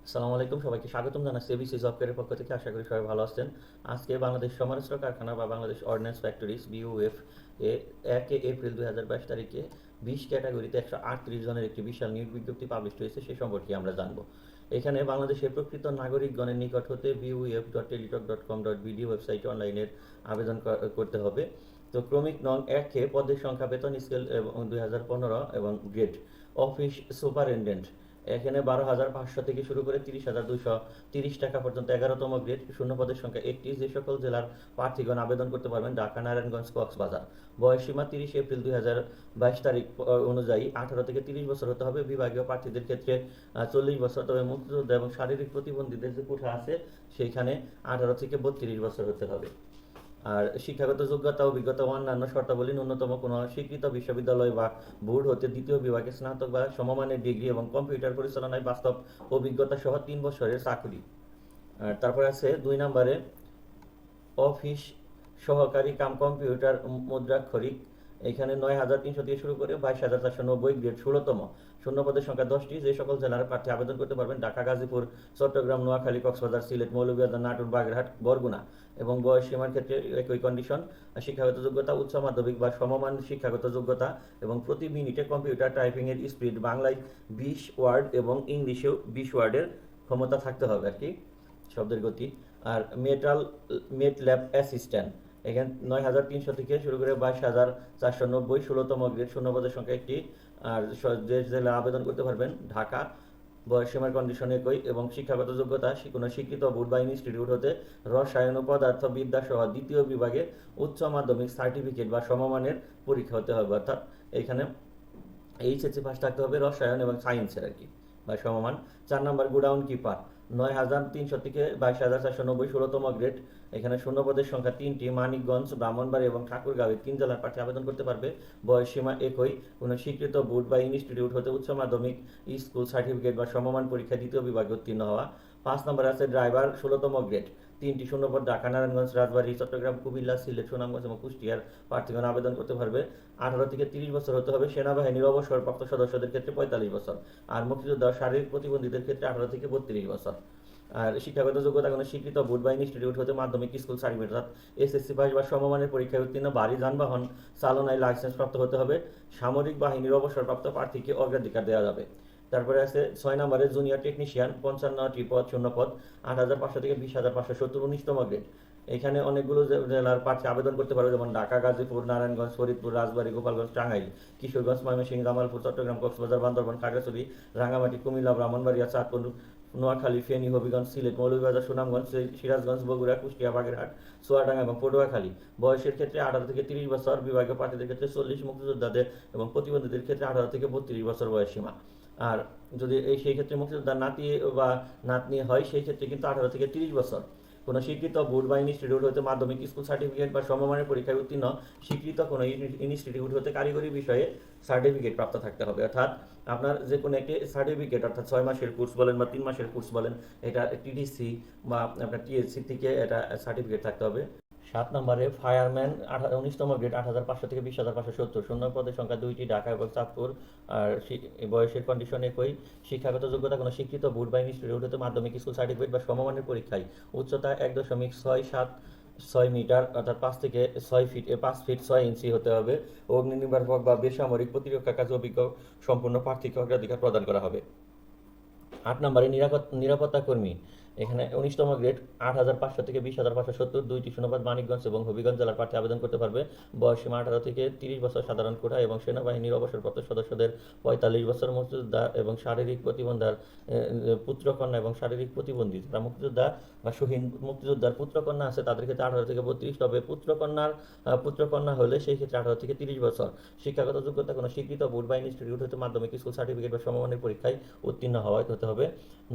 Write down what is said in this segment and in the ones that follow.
আসসালামু আলাইকুম, সবাইকে স্বাগতম জানাচ্ছি এবিসি জব কেয়ারের পক্ষ থেকে। আশা করি সবাই ভালো আছেন। আজকে বাংলাদেশ সমারস্ত্র কারখানা বা বাংলাদেশ অর্ডিন্যান্স ফ্যাক্টরিজ BOF এ 1 এপ্রিল 2022 তারিখে 20 ক্যাটাগরিতে 138 জনের একটি বিশাল নিয়োগ বিজ্ঞপ্তি পাবলিশ হয়েছে, সে সম্পর্কে আমরা জানবো। এখানে বাংলাদেশের প্রকৃত নাগরিকগণের নিকট হতে bof.teletalk.com.bd ওয়েবসাইটে অনলাইনের আবেদন করতে হবে। তো ক্রমিক নং 1 পদের সংখ্যা, বেতন স্কেল এবং 2015 এবং গ্রেড অফিস সুপারিনটেন্ডেন্ট। এখানে 12,500 থেকে শুরু করে 30,230 টাকা পর্যন্ত 11তম গ্রেড। শূন্য পদের সংখ্যা 1টি। যে সকল জেলার প্রার্থীগণ আবেদন করতে পারবেন: ঢাকা, নারায়ণগঞ্জ, কক্সবাজার। বয়সসীমা 30 এপ্রিল 2022 তারিখ অনুযায়ী 18 থেকে 30 বছর হতে হবে। বিভাগীয় প্রার্থীদের ক্ষেত্রে 40 বছর, তবে মুক্তিযোদ্ধা এবং শারীরিক প্রতিবন্ধীদের যে কোঠা আছে সেইখানে 18 থেকে 32 বছর হতে হবে। আর শিক্ষাগত যোগ্যতা, অভিজ্ঞতা ও অন্যান্য শর্তাবলী: ন্যূনতম কোনো স্বীকৃত বিশ্ববিদ্যালয় বা বোর্ড হতে দ্বিতীয় বিভাগে স্নাতক বা সমমানের ডিগ্রি এবং কম্পিউটার পরিচালনায় বাস্তব অভিজ্ঞতা সহ 3 বছরের চাকরি। আর তারপরে আছে 2 নম্বরে অফিস সহকারী কাম কম্পিউটার মুদ্রাক্ষরিক। এখানে 9,300 থেকে শুরু করে 22,490 গ্রেড 16তম। শূন্য পদের সংখ্যা 10টি। যে সকল জেলার প্রার্থী আবেদন করতে পারবেন: ঢাকা, গাজীপুর, চট্টগ্রাম, নোয়াখালী, কক্সবাজার, সিলেট, মৌলভীবাজার, নাটোর, বাগেরহাট, বরগুনা। এবং বয়স সীমার ক্ষেত্রে একই কন্ডিশন। শিক্ষাগত যোগ্যতা উচ্চ মাধ্যমিক বা সমমান শিক্ষাগত যোগ্যতা এবং প্রতি মিনিটে কম্পিউটার টাইপিংয়ের স্পিড বাংলায় 20 ওয়ার্ড এবং ইংলিশেও 20 ওয়ার্ডের ক্ষমতা থাকতে হবে আর কি, শব্দের গতি। আর মেট ল্যাব অ্যাসিস্ট্যান্ট, এখানে 9,300 থেকে শুরু করে 22,490 16তম গ্রেড। শূন্য পদের সংখ্যা 1টি। আর যে জেলা আবেদন করতে পারবেন: ঢাকা। বয়সসীমার কন্ডিশন একই এবং শিক্ষাগত যোগ্যতা কোনো স্বীকৃত বোর্ড বা ইনস্টিটিউট হতে রসায়ন ও পদার্থবিদ্যা সহ দ্বিতীয় বিভাগে উচ্চ মাধ্যমিক সার্টিফিকেট বা সমমানের পরীক্ষা হতে হবে। অর্থাৎ এখানে এইচএসসি পাস থাকতে হবে রসায়ন এবং সায়েন্সের আর কি, বা সমমান। 4 নম্বর গোডাউন কিপার, 9,300 থেকে 22,490 16তম গ্রেড। এখানে শূন্য পদের সংখ্যা 3টি। মানিকগঞ্জ, ব্রাহ্মণবাড়ি এবং ঠাকুরগাঁওয়ে 3 জেলার প্রার্থী আবেদন করতে পারবে। বয়স সীমা একই। কোনো স্বীকৃত বোর্ড বা ইনস্টিটিউট হতে উচ্চ মাধ্যমিক স্কুল সার্টিফিকেট বা সমমান পরীক্ষা দ্বিতীয় বিভাগে উত্তীর্ণ হওয়া। 5 নম্বর আছে ড্রাইভার 16তম গ্রেড। 3টি শূন্যপদ। ঢাকা, নারায়ণগঞ্জ, রাজবাড়ী, চট্টগ্রাম, কুমিল্লা, সিলেট, সুনামগঞ্জ এবং কুষ্টিয়ার প্রার্থীগণ আবেদন করতে পারবে। 18 থেকে 30 বছর হতে হবে। সেনাবাহিনীর অবসরপ্রাপ্ত সদস্যদের ক্ষেত্রে 45 বছর। আর মুক্তিযোদ্ধা শারীরিক প্রতিবন্ধীদের ক্ষেত্রে 18 থেকে 32 বছর। আর শিক্ষাগত যোগ্যতা কোনো স্বীকৃত বোর্ড বা ইনস্টিটিউট হতে মাধ্যমিক স্কুল সার্টিফিকেট অর্থাৎ এসএসসি পাস বা সমমানের পরীক্ষায় উত্তীর্ণ। ভারী যানবাহন চালনায় লাইসেন্স প্রাপ্ত হতে হবে। সামরিক বাহিনীর অবসরপ্রাপ্ত প্রার্থীকে অগ্রাধিকার দেওয়া যাবে। তারপরে আছে 6 নম্বরে জুনিয়র টেকনিশিয়ান, 55টি পদ, শূন্য পদ, 8,500 থেকে 20,570 19তম গ্রেড। এখানে অনেকগুলো জেলার প্রার্থী আবেদন করতে পারবে, যেমন ঢাকা, গাজীপুর, নারায়ণগঞ্জ, ফরিদপুর, রাজবাড়ী, গোপালগঞ্জ, টাঙ্গাইল, কিশোরগঞ্জ, ময়মনসিংহ, জামালপুর, চট্টগ্রাম, কক্সবাজার, বান্দরবান, খাগড়াছড়ি, রাঙ্গামাটি, কুমিল্লা, ব্রাহ্মণবাড়িয়া, চাঁদপুর, নোয়াখালী, ফেনী, হবিগঞ্জ, সিলেট, মৌলভীবাজার, সুনামগঞ্জ, সিরাজগঞ্জ, বগুড়া, কুষ্টিয়া, বাগেরহাট, চুয়াডাঙ্গা এবং পটুয়াখালী। বয়সের ক্ষেত্রে 18 থেকে 30 বছর। বিভাগীয় প্রার্থীদের ক্ষেত্রে 40, মুক্তিযোদ্ধাদের এবং প্রতিবন্ধীদের ক্ষেত্রে 18 থেকে 32 বছর বয়স সীমা। আর যদি সেই ক্ষেত্রে মুক্তিযোদ্ধার নাতি বা নাতনি হয়, সেই ক্ষেত্রে কিন্তু 18 থেকে 30 বছর। কোনো স্বীকৃত বোর্ড বা ইনস্টিটিউট হতে মাধ্যমিক স্কুল সার্টিফিকেট বা সমমানের পরীক্ষায় উত্তীর্ণ। স্বীকৃত কোনো ইনস্টিটিউট হতে কারিগরি বিষয়ে সার্টিফিকেট প্রাপ্ত থাকতে হবে। অর্থাৎ আপনার যে কোনো একটি সার্টিফিকেট, অর্থাৎ 6 মাসের কোর্স বলেন বা 3 মাসের কোর্স বলেন, এটা টিডিসি বা আপনার টিএসসি থেকে এটা সার্টিফিকেট থাকতে হবে। 7 নম্বরে ফায়ারম্যান, 19তম গ্রেড, 8,500 থেকে 20,570। শূন্য পদের সংখ্যা 2টি। ঢাকা এবং চাঁদপুর। আর বয়সের কন্ডিশন একই। শিক্ষাগত যোগ্যতা কোনো স্বীকৃত বোর্ড বা ইনস্টিটিউট হতে মাধ্যমিক স্কুল সার্টিফিকেট বা সমমানের পরীক্ষায় উচ্চতা 1.676 মিটার অর্থাৎ 5 থেকে 6 ফিট 5 ফিট 6 ইঞ্চি হতে হবে। অগ্নি নির্বাপক বা বেসামরিক প্রতিরক্ষা কাজে অভিজ্ঞ সম্পূর্ণ প্রার্থীকে অগ্রাধিকার প্রদান করা হবে। 8 নম্বরে নিরাপত্তা কর্মী। এখানে 19তম গ্রেড, 8,500 থেকে 20,570। 2টি শূন্যপদ। মানিকগঞ্জ এবং হবিগঞ্জ জেলার প্রার্থী আবেদন করতে পারবে। বয়স সীমা 18 থেকে 30 বছর সাধারণ কোটা এবং সেনাবাহিনীর অবসরপ্রাপ্ত সদস্যদের 45 বছর। মুক্তিযোদ্ধা এবং শারীরিক প্রতিবন্ধার পুত্রকন্যা এবং শারীরিক প্রতিবন্ধী যারা মুক্তিযোদ্ধা বা শহীদ মুক্তিযোদ্ধার পুত্রকন্যা আছে তাদের ক্ষেত্রে 18 থেকে 32। তবে পুত্রকন্যা হলে সেই ক্ষেত্রে 18 থেকে 30 বছর। শিক্ষাগত যোগ্যতা কোনো স্বীকৃত বোর্ড বা ইনস্টিটিউট হতে মাধ্যমিক স্কুল সার্টিফিকেট বা সমমানের পরীক্ষায় উত্তীর্ণ হতে হবে।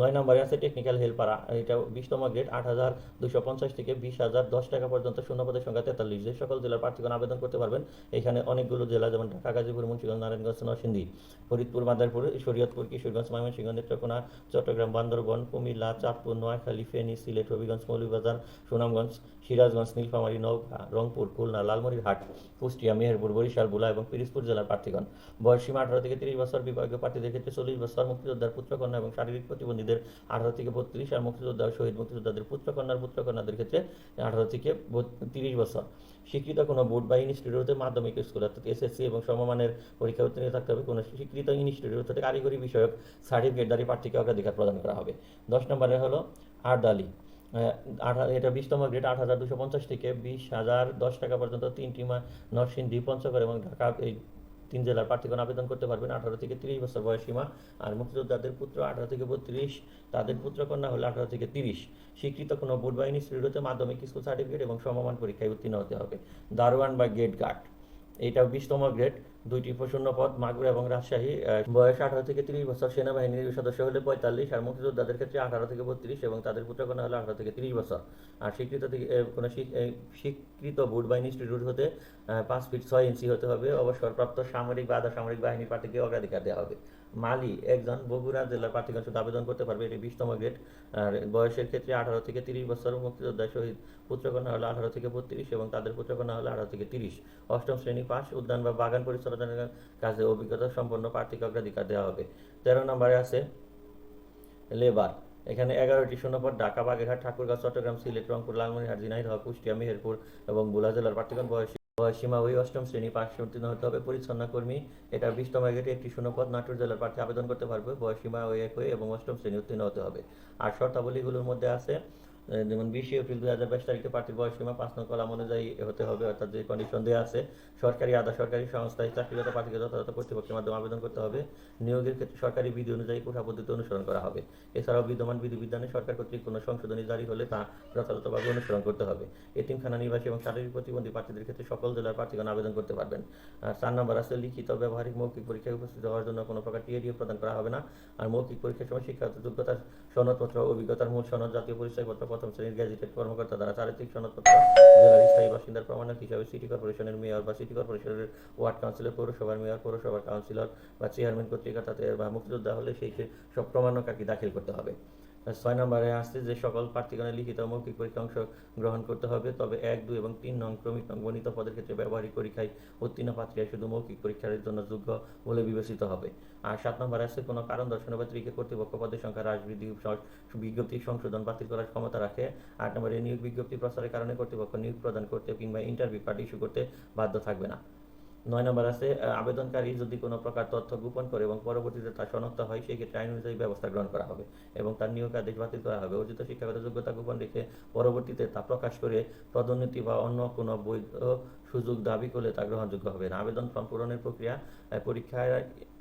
9 নম্বরে আছে টেকনিক্যাল হেল্পার, এটা 20তম গ্রেড 8,250 থেকে 20,010 টাকা পর্যন্ত, শূন্যপদের সংখ্যা 43। যে সকল জেলার প্রার্থীগণ আবেদন করতে পারবেন, এখানে অনেকগুলো জেলা যেমন ঢাকা, গাজীপুর, মুন্সিগঞ্জ, নারায়ণগঞ্জ, নরসিংদী, ফরিদপুর, মাদারীপুর, শরীয়তপুর, কিশোরগঞ্জ, ময়মনসিংহ, নেত্রকোনা, চট্টগ্রাম, বান্দরবান, কুমিল্লা, চাঁদপুর, নোয়াখালী, ফেনী, সিলেট, হবিগঞ্জ, মৌলভীবাজার, সুনামগঞ্জ, সিরাজগঞ্জ, নীলফামারী, নওগাঁ, রংপুর, খুলনা, লালমনিরহাট, কুষ্টিয়া, মেহেরপুর, বরিশাল, ভোলা এবং পিরোজপুর জেলার প্রার্থীগণ। বয়সসীমা 18 থেকে 30 বছর, বিভাগীয় প্রার্থীদের ক্ষেত্রে 40 বছর, মুক্তিযোদ্ধার পুত্রকন্যা এবং শারীরিক প্রতিবন্ধীদের 18 থেকে 32, আর মুক্তিযোদ্ধা ও শহীদ মুক্তিযোদ্ধাদের পুত্রকন্যাদের ক্ষেত্রে 18 থেকে 30 বছর। স্বীকৃত কোনো বোর্ড বা ইনস্টিটিউটে মাধ্যমিক স্কুল অর্থাৎ এসএসসি এবং সমমানের পরীক্ষা উত্তীর্ণ থাকতে হবে। কোনো স্বীকৃত ইনস্টিটিউট হতে কারিগরি বিষয়ক সার্টিফিকেটধারী প্রার্থীকে অগ্রাধিকার প্রদান করা হবে। 10 নম্বরে হলো আর্দালি। এটা 20তম গ্রেড 8,250 থেকে 20,010 টাকা পর্যন্ত, 3টি নরসিংদী, পঞ্চগড় এবং ঢাকা, এই 3 জেলার প্রার্থীগণ আবেদন করতে পারবেন। 18 থেকে 30 বছর বয়স সীমা। আর মুক্তিযোদ্ধাদের পুত্র 18 থেকে 32, তাদের পুত্রকন্যা হলো 18 থেকে 30। স্বীকৃত কোনো বোর্ড বা ইনস্টিটিউটে মাধ্যমিক স্কুল সার্টিফিকেট এবং সমমান পরীক্ষায় উত্তীর্ণ হতে হবে। দারোয়ান বা গেট গার্ড, এটা 20তম গ্রেড, 2টি শূন্য পদ, মাগুরা এবং রাজশাহী। বয়স 18 থেকে 30 বছর, সেনাবাহিনীর সদস্য হলে 45, আর মুক্তিযোদ্ধাদের ক্ষেত্রে 18 থেকে 32 এবং তাদের পুত্রকন্যা হলে 18 থেকে 30 বছর। আর কোনো স্বীকৃত বোর্ড বা ইনস্টিটিউট হতে 5 ফিট 6 ইঞ্চি হতে হবে। অবসরপ্রাপ্ত সামরিক বা আধা সামরিক বাহিনীর প্রার্থীকে অগ্রাধিকার দেওয়া হবে। মালি, একজন, বগুড়া জেলার প্রার্থীগণ শুধু আবেদন করতে পারবে, এটি 20তম গ্রেড। আর বয়সের ক্ষেত্রে 18 থেকে 30 বছর, মুক্তিযোদ্ধা শহীদ পুত্রকন্যা হলো 18 থেকে 32 এবং তাদের পুত্রকন্যা হলো 18 থেকে 30। 8ম শ্রেণী পাস, উদ্যান বা বাগান পরিচালনার কাজে অভিজ্ঞতা সম্পন্ন প্রার্থীকে অগ্রাধিকার দেওয়া হবে। 13 নম্বরে আছে লেবার। এখানে 11টি শূন্যপদ, ঢাকা, বাগেরহাট, ঠাকুরগাঁও, চট্টগ্রাম, সিলেট, রংপুর, লালমনিরহাট, ঝিনাইদহ, কুষ্টিয়া, মেহেরপুর এবং ভোলা জেলার প্রার্থীগণ বয়সসীমা ওই 8ম শ্রেণী পাশ উত্তীর্ণ হতে হবে। পরিচ্ছন্ন কর্মী, এটা 20তম গ্রেডে একটি শূন্যপদ, নাটোর জেলার প্রার্থী আবেদন করতে পারবে। বয়সসীমা ওই একই এবং 8ম শ্রেণী উত্তীর্ণ হতে হবে। আর শর্তাবলীগুলোর মধ্যে আছে যেমন 20 এপ্রিল 2022 তারিখে প্রার্থীর বয়সসীমা 5 নং কলাম অনুযায়ী হতে হবে, অর্থাৎ যে কন্ডিশন দেওয়া আছে। সরকারি, আধা সরকারি সংস্থায় চাকরিরত প্রার্থীকে যথাযথ কর্তৃপক্ষের মাধ্যমে আবেদন করতে হবে। নিয়োগের ক্ষেত্রে সরকারি বিধি অনুযায়ী কোঠা পদ্ধতি অনুসরণ করা হবে। এছাড়াও বিদ্যমান বিধিবিধানে সরকার কর্তৃক কোনো সংশোধনী জারি হলে তা যথাযথভাবে অনুসরণ করতে হবে। এতিমখানা নিবাসী এবং শারীরিক প্রতিবন্ধী প্রার্থীদের ক্ষেত্রে সকল জেলার প্রার্থীগণ আবেদন করতে পারবেন। আর 4 নম্বর আছে লিখিত, ব্যবহারিক, মৌখিক পরীক্ষায় উপস্থিত হওয়ার জন্য কোনো প্রকার টিএডিও প্রদান করা হবে না। আর মৌখিক পরীক্ষার সময় শিক্ষাগত যোগ্যতার সনদপত্র, অভিজ্ঞতার মূল সনদ, জাতীয় পরিচয়পত্র, প্রথম শ্রেণীর গেজেটেড কর্মকর্তা দ্বারা চারিত্রিক সনদপত্র, জেলার স্থায়ী বাসিন্দার প্রমাণক হিসাবে সিটি কর্পোরেশনের মেয়র বা সিটি কর্পোরেশনের ওয়ার্ড কাউন্সিলর, পৌরসভার মেয়র, পৌরসভার কাউন্সিলর বা চেয়ারম্যান কর্তৃক, তাতে বা মুক্তিযোদ্ধা হলে সেই সব প্রমাণক আর কি দাখিল করতে হবে। 6 নম্বরে আসছে যে সকল প্রার্থীগণের লিখিত মৌখিক পরীক্ষা অংশ গ্রহণ করতে হবে, তবে 1, 2 এবং 3 নং ক্রমিক নং বর্ণিত পদের ক্ষেত্রে ব্যবহারিক পরীক্ষায় উত্তীর্ণ প্রার্থীরা শুধু মৌখিক পরীক্ষার জন্য যোগ্য বলে বিবেচিত হবে। আর 7 নম্বরে আসছে কোনো কারণ দর্শানো ব্যতিরেকে কর্তৃপক্ষ পদের সংখ্যা হ্রাস, বৃদ্ধি, বিজ্ঞপ্তি সংশোধন, বাতিল করার ক্ষমতা রাখে। 8 নম্বরে নিয়োগ বিজ্ঞপ্তি প্রচারের কারণে কর্তৃপক্ষ নিয়োগ প্রদান করতে কিংবা ইন্টারভিউ কার্ড ইস্যু করতে বাধ্য থাকবে না। 9 নম্বর আছে আবেদনকারী যদি কোনো প্রকার তথ্য গোপন করে এবং পরবর্তীতে তা শনাক্ত হয়, সেই ক্ষেত্রে আইন অনুযায়ী ব্যবস্থা গ্রহণ করা হবে এবং তার নিয়োগ আদেশ বাতিল করা হবে। অর্জিত শিক্ষাগত যোগ্যতা গোপন রেখে পরবর্তীতে তা প্রকাশ করে পদোন্নতি বা অন্য কোনো বৈধ সুযোগ দাবি করলে তা গ্রহণযোগ্য হবে না। আবেদন ফর্ম পূরণের প্রক্রিয়া, পরীক্ষায়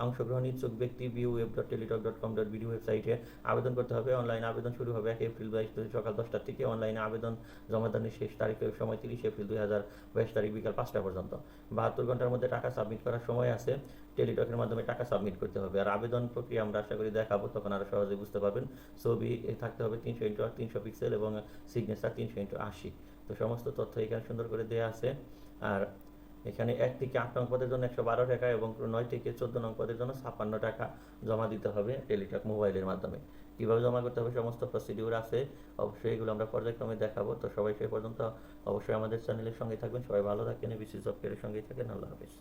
অংশগ্রহণ ইচ্ছুক ব্যক্তি bof.teletalk.com.bd ওয়েবসাইটে আবেদন করতে হবে। অনলাইন আবেদন শুরু হবে 1 এপ্রিল 2022 সকাল 10টা থেকে। অনলাইনে আবেদন জমাদানের শেষ তারিখের সময় 30 এপ্রিল 2022 তারিখ বিকাল 5টা পর্যন্ত। 72 ঘন্টার মধ্যে টাকা সাবমিট করার সময় আছে। টেলিটকের মাধ্যমে টাকা সাবমিট করতে হবে। আর আবেদন প্রক্রিয়া আমরা আশা করি দেখাবো, তখন আরও সহজে বুঝতে পারবেন। ছবি থাকতে হবে 300x300 পিক্সেল এবং সিগনেচার 300x80। তো সমস্ত তথ্য এখানে সুন্দর করে দেওয়া আছে। আর এখানে 1 থেকে 8 নং পদের জন্য 112 টাকা এবং 9 থেকে 14 নং পদের জন্য 56 টাকা জমা দিতে হবে টেলিটক মোবাইলের মাধ্যমে। কীভাবে জমা করতে হবে সমস্ত প্রসিডিউর আছে, অবশ্যই এগুলো আমরা পর্যায়ক্রমে দেখাবো। তো সবাই সেই পর্যন্ত অবশ্যই আমাদের চ্যানেলের সঙ্গে থাকবেন। সবাই ভালো থাকেন, বিশেষ জব কেয়ারের সঙ্গেই থাকেন। আল্লাহ হাফেজ।